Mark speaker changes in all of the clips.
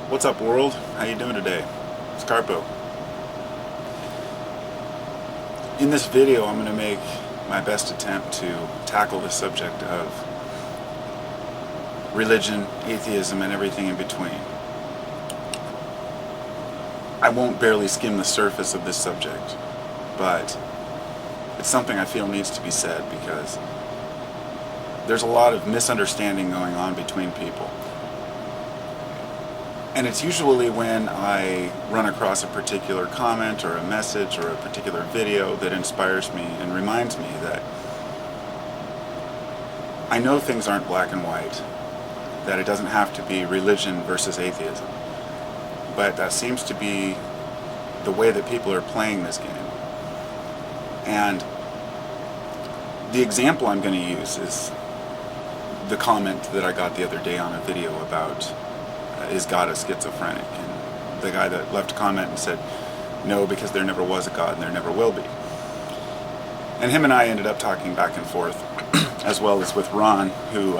Speaker 1: What's up, world? How you doing today? It's Carpo. In this video, I'm going to make my best attempt to tackle the subject of religion, atheism, and everything in between. I won't barely skim the surface of this subject, but it's something I feel needs to be said because there's a lot of misunderstanding going on between people. And it's usually when I run across a particular comment or a message or a particular video that inspires me and reminds me that I know things aren't black and white, that it doesn't have to be religion versus atheism. But that seems to be the way that people are playing this game. And the example I'm going to use is the comment that I got the other day on a video about is God a schizophrenic? And the guy that left a comment and said, no, because there never was a God and there never will be. And him and I ended up talking back and forth, as well as with Ron, who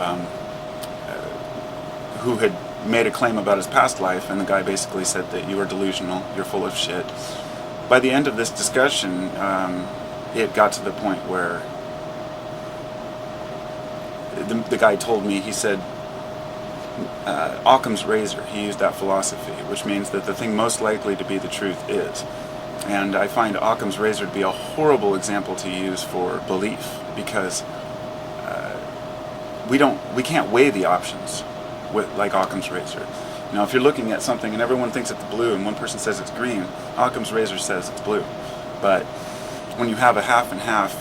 Speaker 1: had made a claim about his past life, and the guy basically said that you are delusional, you're full of shit. By the end of this discussion, it got to the point where the guy told me, he said, Occam's razor, he used that philosophy, which means that the thing most likely to be the truth is. And I find Occam's razor to be a horrible example to use for belief, because we can't weigh the options like Occam's razor. Now, if you're looking at something and everyone thinks it's blue and one person says it's green, Occam's razor says it's blue. But when you have a half and half,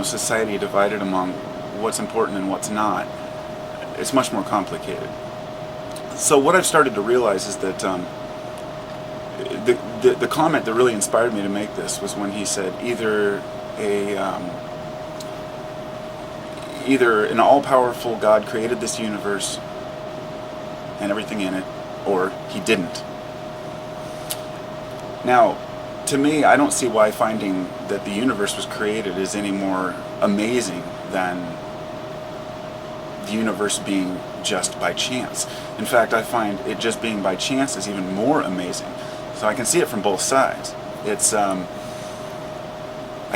Speaker 1: society divided among what's important and what's not, it's much more complicated. So what I've started to realize is that the comment that really inspired me to make this was when he said either an all-powerful God created this universe and everything in it, or he didn't. Now, to me, I don't see why finding that the universe was created is any more amazing than the universe being just by chance. In fact, I find it just being by chance is even more amazing. So I can see it from both sides. It's, I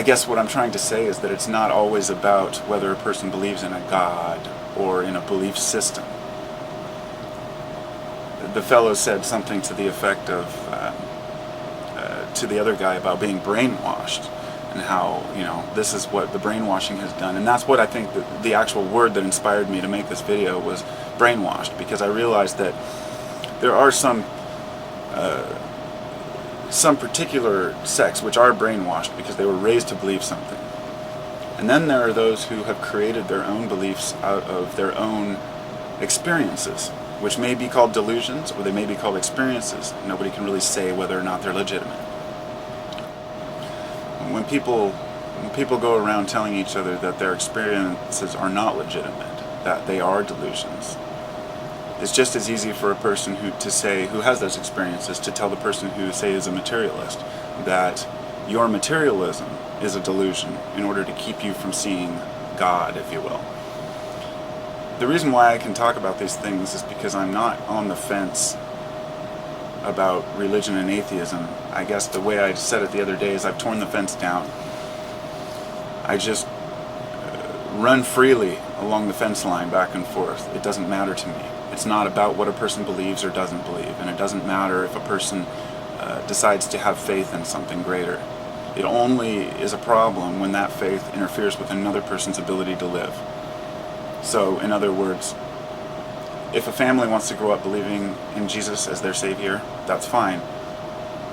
Speaker 1: guess what I'm trying to say is that it's not always about whether a person believes in a God or in a belief system. The fellow said something to the effect of, to the other guy about being brainwashed, and how, this is what the brainwashing has done. And that's what I think the actual word that inspired me to make this video was brainwashed, because I realized that there are some particular sects which are brainwashed because they were raised to believe something. And then there are those who have created their own beliefs out of their own experiences, which may be called delusions or they may be called experiences. Nobody can really say whether or not they're legitimate. When people go around telling each other that their experiences are not legitimate, that they are delusions, it's just as easy for a person who has those experiences to tell the person who, say, is a materialist that your materialism is a delusion in order to keep you from seeing God, if you will. The reason why I can talk about these things is because I'm not on the fence about religion and atheism. I guess the way I said it the other day is I've torn the fence down. I just run freely along the fence line back and forth. It doesn't matter to me. It's not about what a person believes or doesn't believe, and it doesn't matter if a person decides to have faith in something greater. It only is a problem when that faith interferes with another person's ability to live. So, in other words, if a family wants to grow up believing in Jesus as their Savior, that's fine.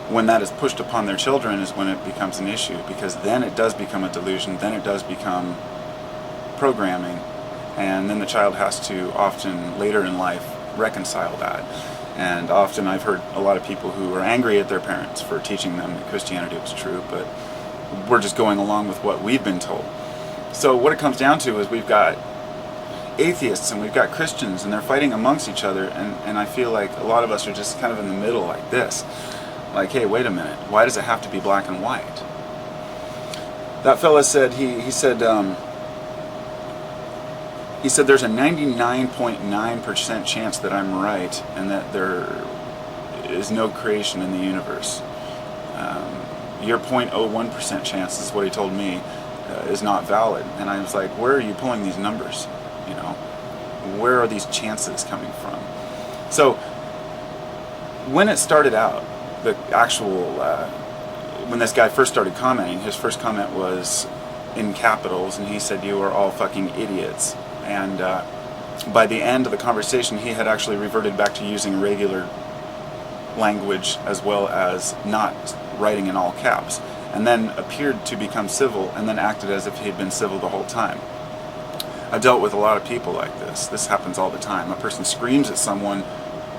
Speaker 1: When that is pushed upon their children is when it becomes an issue, because then it does become a delusion, then it does become programming, and then the child has to often later in life reconcile that. And often I've heard a lot of people who are angry at their parents for teaching them that Christianity was true, but we're just going along with what we've been told. So what it comes down to is we've got atheists and we've got Christians, and they're fighting amongst each other, and I feel like a lot of us are just kind of in the middle like this. Like, hey, wait a minute, why does it have to be black and white? That fella said, he said there's a 99.9% chance that I'm right, and that is no creation in the universe. Your 0.01% chance, is what he told me, is not valid. And I was like, where are you pulling these numbers? You know, where are these chances coming from? So when it started out, the actual, when this guy first started commenting, his first comment was in capitals, and he said, "You are all fucking idiots." And by the end of the conversation, he had actually reverted back to using regular language as well as not writing in all caps, and then appeared to become civil, and then acted as if he had been civil the whole time. I've dealt with a lot of people like this. This happens all the time. A person screams at someone,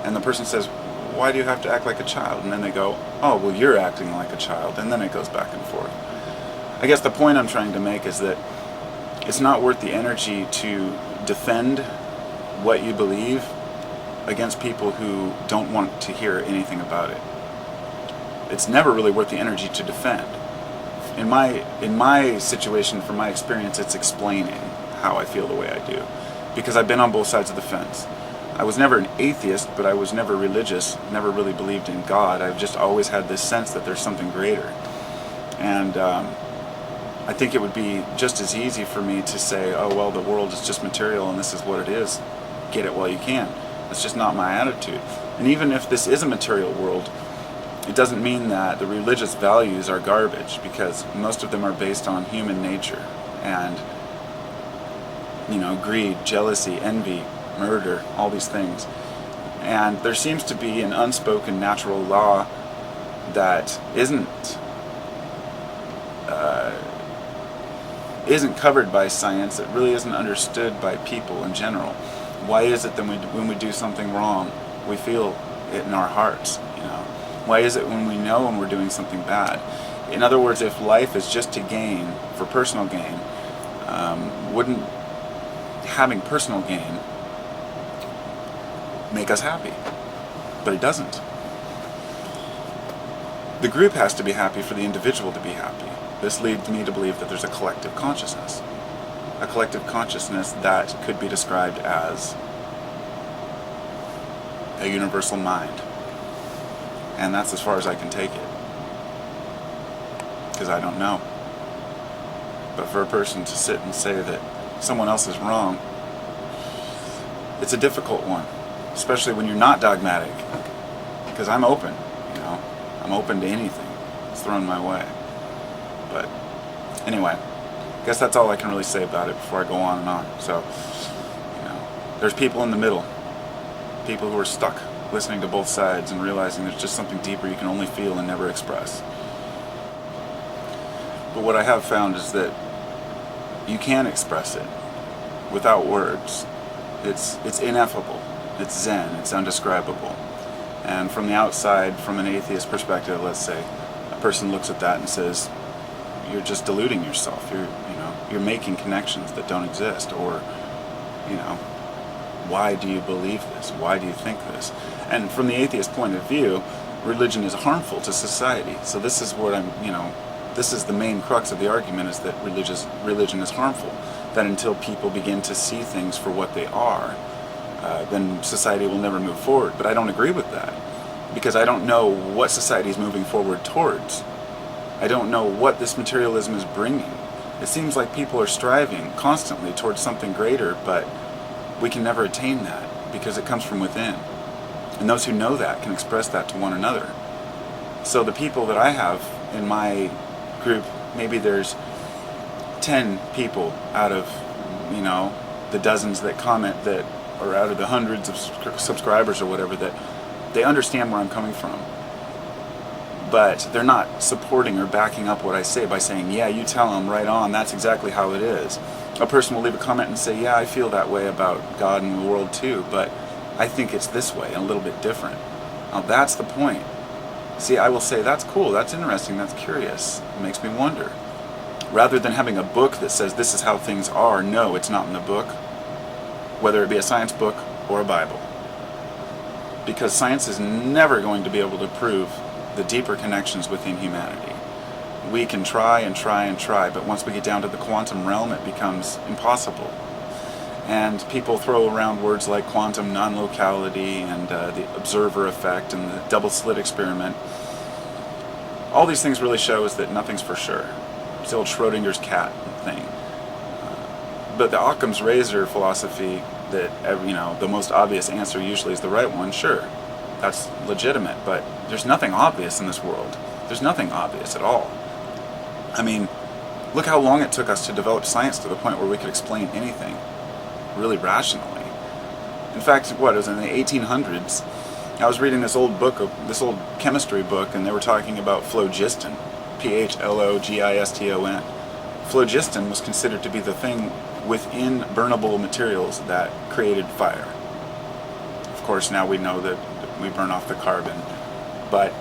Speaker 1: and the person says, "Why do you have to act like a child?" And then they go, "Oh, well, you're acting like a child." And then it goes back and forth. I guess the point I'm trying to make is that it's not worth the energy to defend what you believe against people who don't want to hear anything about it. It's never really worth the energy to defend. In my situation, from my experience, it's explaining how I feel the way I do, because I've been on both sides of the fence. I was never an atheist, but I was never religious, never really believed in God. I've just always had this sense that there's something greater. And I think it would be just as easy for me to say, oh, well, the world is just material and this is what it is. Get it while you can. That's just not my attitude. And even if this is a material world, it doesn't mean that the religious values are garbage, because most of them are based on human nature and, you know, greed, jealousy, envy, murder, all these things. And there seems to be an unspoken natural law that isn't covered by science, that really isn't understood by people in general. Why is it that when we do something wrong, we feel it in our hearts? You know, why is it when we know when we're doing something bad? In other words, if life is just to gain, for personal gain, wouldn't having personal gain make us happy? But it doesn't. The group has to be happy for the individual to be happy. This leads me to believe that there's a collective consciousness. A collective consciousness that could be described as a universal mind. And that's as far as I can take it, because I don't know. But for a person to sit and say that someone else is wrong, it's a difficult one, especially when you're not dogmatic, because I'm open, you know, I'm open to anything that's thrown my way. But anyway, I guess that's all I can really say about it before I go on and on. So, you know, there's people in the middle, people who are stuck listening to both sides and realizing there's just something deeper you can only feel and never express. But what I have found is that you can express it without words. It's ineffable, it's zen, it's undescribable. And from the outside, from an atheist perspective, let's say, a person looks at that and says, you're just deluding yourself, you're making connections that don't exist, or, you know, why do you believe this? Why do you think this? And from the atheist point of view, religion is harmful to society. So this is what this is the main crux of the argument, is that religion is harmful. That until people begin to see things for what they are, then society will never move forward. But I don't agree with that, because I don't know what society is moving forward towards. I don't know what this materialism is bringing. It seems like people are striving constantly towards something greater, but we can never attain that because it comes from within. And those who know that can express that to one another. So the people that I have in my group, maybe there's 10 people out of, you know, the dozens that comment, that, or out of the hundreds of subscribers or whatever, that they understand where I'm coming from. But they're not supporting or backing up what I say by saying, yeah, you tell them right on, that's exactly how it is. A person will leave a comment and say, yeah, I feel that way about God and the world too, but I think it's this way and a little bit different. Now that's the point. See, I will say, that's cool, that's interesting, that's curious, it makes me wonder. Rather than having a book that says this is how things are, no, it's not in the book, whether it be a science book or a Bible. Because science is never going to be able to prove the deeper connections within humanity. We can try and try and try, but once we get down to the quantum realm, it becomes impossible. And people throw around words like quantum non-locality and the observer effect and the double slit experiment. All these things really show is that nothing's for sure. It's the old Schrodinger's cat thing. But the Occam's razor philosophy that, the most obvious answer usually is the right one, sure, that's legitimate, but there's nothing obvious in this world. There's nothing obvious at all. I mean, look how long it took us to develop science to the point where we could explain anything really rationally. In fact, it was in the 1800s, I was reading this old chemistry book, and they were talking about phlogiston, Phlogiston. Phlogiston was considered to be the thing within burnable materials that created fire. Of course, now we know that we burn off the carbon, but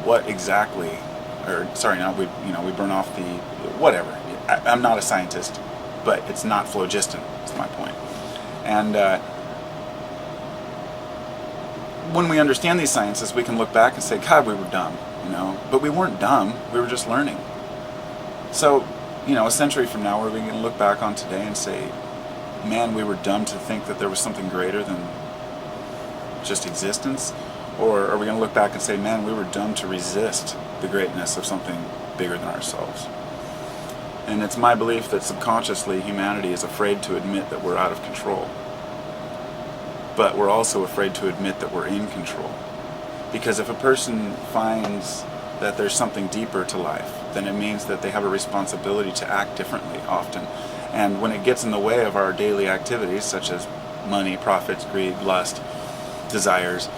Speaker 1: what exactly? We burn off the whatever. I'm not a scientist, but it's not phlogiston. That's my point. And when we understand these sciences, we can look back and say, God, we were dumb, But we weren't dumb. We were just learning. So, a century from now, we can look back on today and say, man, we were dumb to think that there was something greater than just existence? Or are we going to look back and say, man, we were dumb to resist the greatness of something bigger than ourselves? And it's my belief that subconsciously humanity is afraid to admit that we're out of control. But we're also afraid to admit that we're in control. Because if a person finds that there's something deeper to life, then it means that they have a responsibility to act differently often. And when it gets in the way of our daily activities, such as money, profits, greed, lust, desires,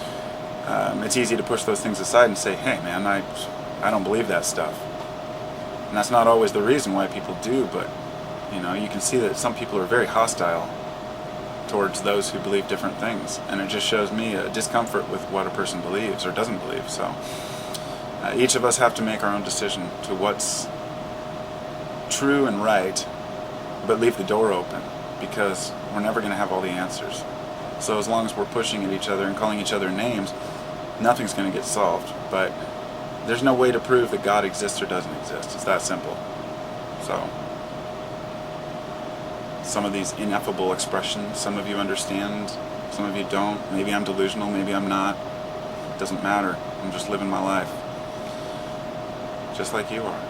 Speaker 1: it's easy to push those things aside and say, hey man, I don't believe that stuff. And that's not always the reason why people do, but you can see that some people are very hostile towards those who believe different things, and it just shows me a discomfort with what a person believes or doesn't believe. So each of us have to make our own decision to what's true and right, but leave the door open, because we're never going to have all the answers. So as long as we're pushing at each other and calling each other names, nothing's going to get solved. But there's no way to prove that God exists or doesn't exist. It's that simple. So some of these ineffable expressions, some of you understand, some of you don't. Maybe I'm delusional, maybe I'm not. It doesn't matter. I'm just living my life, just like you are.